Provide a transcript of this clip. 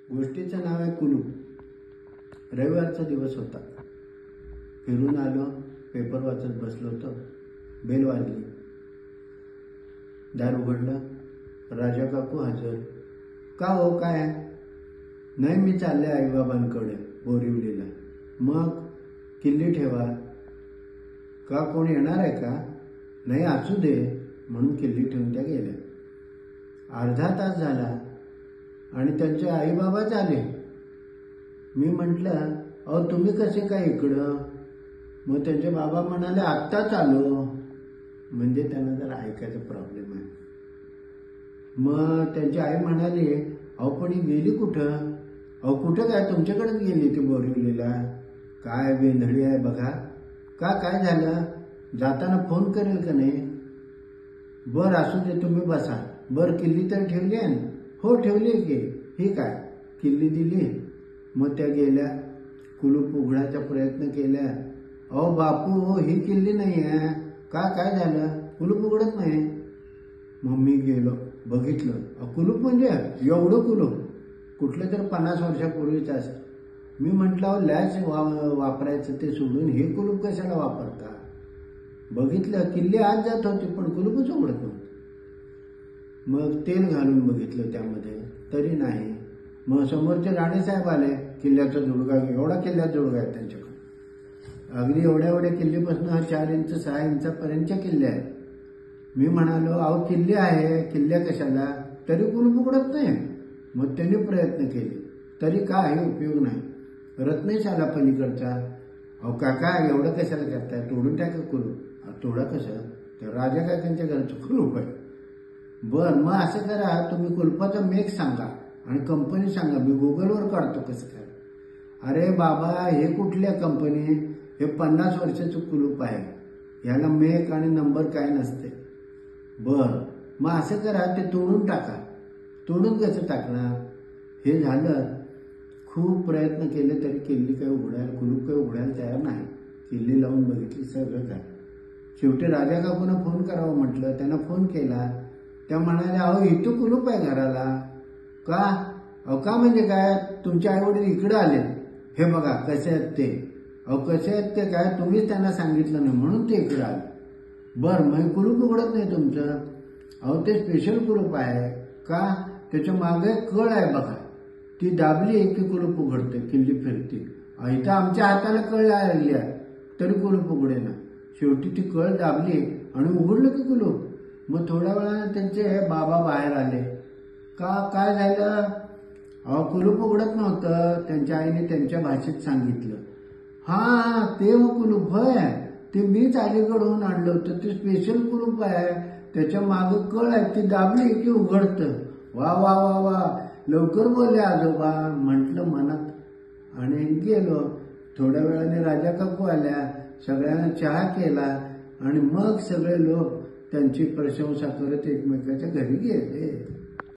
गोष्टीचं नाव आहे कुलूप. रविवारचा दिवस होता. फिरून आलो, पेपर वाचत बसलो होतो. बेल वाजली, दार उघडलं. राजा काकू हजर. का हो, काय? नाही, मी चालले आईबाबांकडे बोरिवलीला. मग किल्ली ठेवा. का, कोण येणार आहे का? नाही, असू दे म्हणून किल्ली ठेवून त्या गेल्या. अर्धा तास झाला आणि त्यांचे आईबाबाच आले. मी म्हटलं, अहो तुम्ही कसे काय इकडं? मग त्यांचे बाबा म्हणाले, आत्ताच आलो. म्हणजे त्यांना जरा ऐकायचा प्रॉब्लेम आहे. मग त्यांची आई म्हणाली, अहो पण ही गेली कुठं? अहो कुठं काय, तुमच्याकडेच गेली ती बोरिवलीला. काय वेंधळी आहे बघा. का, काय झालं? जाताना फोन करेल का नाही? बरं असू दे, तुम्ही बसा. बरं, किल्ली तर ठेवली आहे ना? हो ठेवली की. ही काय, किल्ली दिली. मग त्या गेल्या, कुलूप उघडायचा प्रयत्न केला. अहो बापू, ही किल्ली नाही आहे. का, काय झालं? कुलूप उघडत नाही. मग मी गेलो, बघितलं. कुलूप म्हणजे एवढं कुलूप, कुठलं तर 50 वर्षापूर्वीच असं. मी म्हटलं, लॅच वापरायचं ते सोडून हे कुलूप कशाला वापरता? बघितलं, किल्ली आत जात होती पण कुलूपच उघडत नव्हतं. मग तेल घालून बघितलं त्यामध्ये, तरी नाही. मग समोरचे राणेसाहेब आले. किल्ल्याचा जुडगा, एवढा किल्ल्याचा जुडगा आहे त्यांच्याकडे. अगदी एवढ्या किल्लीपासून 4 इंच 6 इंचापर्यंतच्या किल्ल्या आहेत. मी म्हणालो, अहो किल्ली आहे, किल्ल्या कशाला? तरी कुलूप उघडत नाही. मग त्यांनी प्रयत्न केले, तरी काही उपयोग नाही. रत्नेश आला पलीकडचा. अहो काका, एवढं कशाला करताय? तोडून टाका कुलूप. तोडा कसं? तर राजा काकांच्या घरचं कुलूप आहे. बरं, मग असं करा, तुम्ही कुलपाचा मेक सांगा आणि कंपनी सांगा, मी गुगलवर काढतो कसं काय. अरे बाबा, हे कुठल्या कंपनी? हे 50 वर्षाचं कुलूप आहे. ह्याला मेक आणि नंबर काय नसते. बरं, मग असं करा, ते तोडून टाका. तोडून कसं टाकणार? हे झालं. खूप प्रयत्न केले तरी किल्ली काही उघडायला, कुलूप काही उघडायला तयार नाही. किल्ली लावून बघितली, सगळं काय. शेवटी राजा काकूंना फोन करावं म्हटलं. त्यांना फोन केला. त्या म्हणाल्या, अहो इथं कुलूप आहे घराला. का? अहो का म्हणजे काय? तुमचे आईवडील इकडे आले, हे बघा कसे आहेत ते. अहो कसे आहेत ते काय, तुम्हीच त्यांना सांगितलं नाही म्हणून ते इकडे आले. बरं, मग कुलूप उघडत नाही तुमचं? अहो ते स्पेशल कुलूप आहे. का? त्याच्या मागे कळ आहे बघा, ती दाबली की कुलूप उघडते, किल्ली फिरते. इथं आमच्या हाताला कळ लागली आहे तरी कुलूप उघडेना. शेवटी ती कळ दाबली आणि उघडलं की कुलूप. मग थोड्या वेळाने त्यांचे बाबा बाहेर आले. का, काय झालं? अहो कुलूप उघडत नव्हतं. त्यांच्या आईने त्यांच्या भाषेत सांगितलं. हा, ते कुलूप होय, ते मीच अलीकडून आणलं होतं. ते स्पेशल कुलूप आहे, त्याच्या मागं कळ आहे, ती दाबली की उघडतं. वा वा वा वा, लवकर बोलले आजोबा म्हटलं मनात आणि गेलो. थोड्या वेळाने राजा काकू आल्या. सगळ्यांना चहा केला आणि मग सगळे लोक त्यांची प्रशंसा करत एकमेकाच्या घरी गेले.